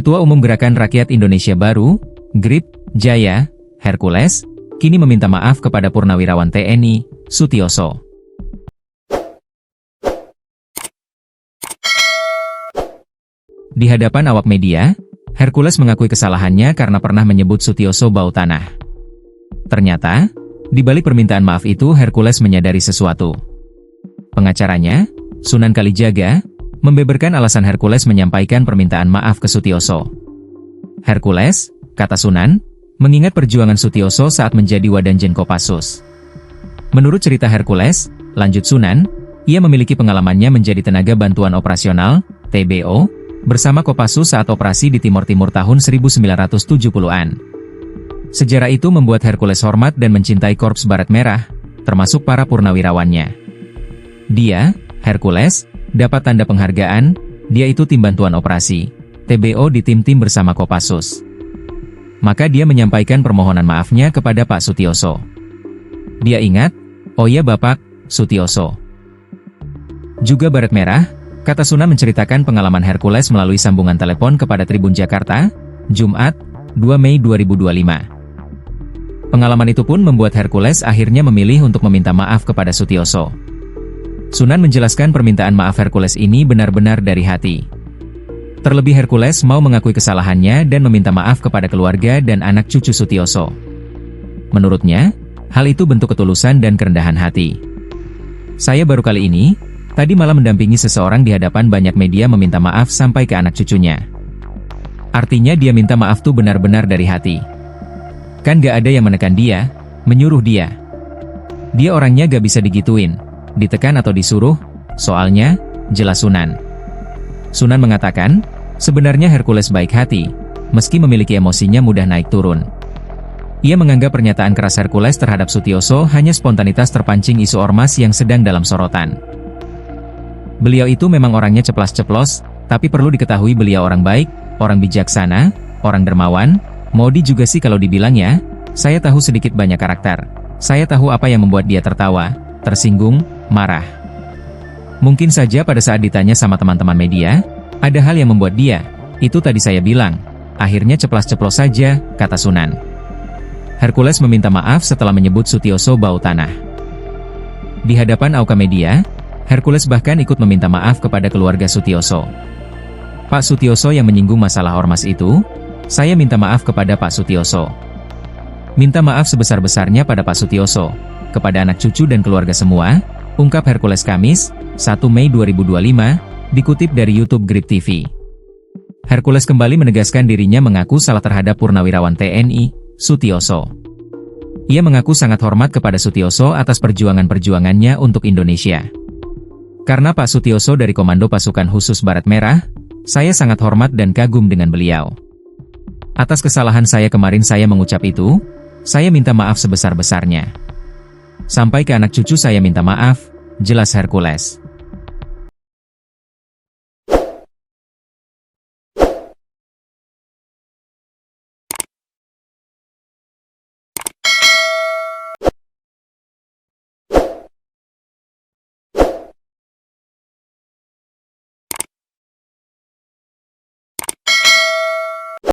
Ketua Umum Gerakan Rakyat Indonesia Baru, GRIP, Jaya, Hercules, kini meminta maaf kepada Purnawirawan TNI, Sutioso. Di hadapan awak media, Hercules mengakui kesalahannya karena pernah menyebut Sutioso bau tanah. Ternyata, di balik permintaan maaf itu Hercules menyadari sesuatu. Pengacaranya, Sunan Kalijaga, membeberkan alasan Hercules menyampaikan permintaan maaf ke Sutioso. Hercules, kata Sunan, mengingat perjuangan Sutioso saat menjadi Wadanjen Kopassus. Menurut cerita Hercules, lanjut Sunan, ia memiliki pengalamannya menjadi tenaga bantuan operasional, TBO, bersama Kopassus saat operasi di Timur Timur tahun 1970-an. Sejarah itu membuat Hercules hormat dan mencintai Korps Baret Merah, termasuk para purnawirawannya. Dia, Hercules, dapat tanda penghargaan, dia itu tim bantuan operasi, TBO di tim-tim bersama Kopassus. Maka dia menyampaikan permohonan maafnya kepada Pak Sutioso. Dia ingat, oh iya Bapak, Sutioso. Juga Baret Merah, kata Sunan menceritakan pengalaman Hercules melalui sambungan telepon kepada Tribun Jakarta, Jumat, 2 Mei 2025. Pengalaman itu pun membuat Hercules akhirnya memilih untuk meminta maaf kepada Sutioso. Sunan menjelaskan permintaan maaf Hercules ini benar-benar dari hati. Terlebih Hercules mau mengakui kesalahannya dan meminta maaf kepada keluarga dan anak cucu Sutioso. Menurutnya, hal itu bentuk ketulusan dan kerendahan hati. Saya baru kali ini, tadi malam mendampingi seseorang di hadapan banyak media meminta maaf sampai ke anak cucunya. Artinya dia minta maaf tuh benar-benar dari hati. Kan gak ada yang menekan dia, menyuruh dia. Dia orangnya gak bisa digituin, ditekan atau disuruh, soalnya, jelas Sunan. Sunan mengatakan, sebenarnya Hercules baik hati, meski memiliki emosinya mudah naik turun. Ia menganggap pernyataan keras Hercules terhadap Sutioso hanya spontanitas terpancing isu ormas yang sedang dalam sorotan. Beliau itu memang orangnya ceplas-ceplos, tapi perlu diketahui beliau orang baik, orang bijaksana, orang dermawan. Modi juga sih kalau dibilang ya, saya tahu sedikit banyak karakter. Saya tahu apa yang membuat dia tertawa, tersinggung, marah. Mungkin saja pada saat ditanya sama teman-teman media, ada hal yang membuat dia, itu tadi saya bilang, akhirnya ceplas-ceplos saja, kata Sunan. Hercules meminta maaf setelah menyebut Sutioso bau tanah. Di hadapan awak media, Hercules bahkan ikut meminta maaf kepada keluarga Sutioso. Pak Sutioso yang menyinggung masalah ormas itu, saya minta maaf kepada Pak Sutioso. Minta maaf sebesar-besarnya pada Pak Sutioso, kepada anak cucu dan keluarga semua, ungkap Hercules Kamis, 1 Mei 2025, dikutip dari YouTube GRIP TV. Hercules kembali menegaskan dirinya mengaku salah terhadap Purnawirawan TNI, Sutioso. Ia mengaku sangat hormat kepada Sutioso atas perjuangan-perjuangannya untuk Indonesia. Karena Pak Sutioso dari Komando Pasukan Khusus Baret Merah, saya sangat hormat dan kagum dengan beliau. Atas kesalahan saya kemarin saya mengucap itu, saya minta maaf sebesar-besarnya. Sampai ke anak cucu saya minta maaf, jelas Hercules.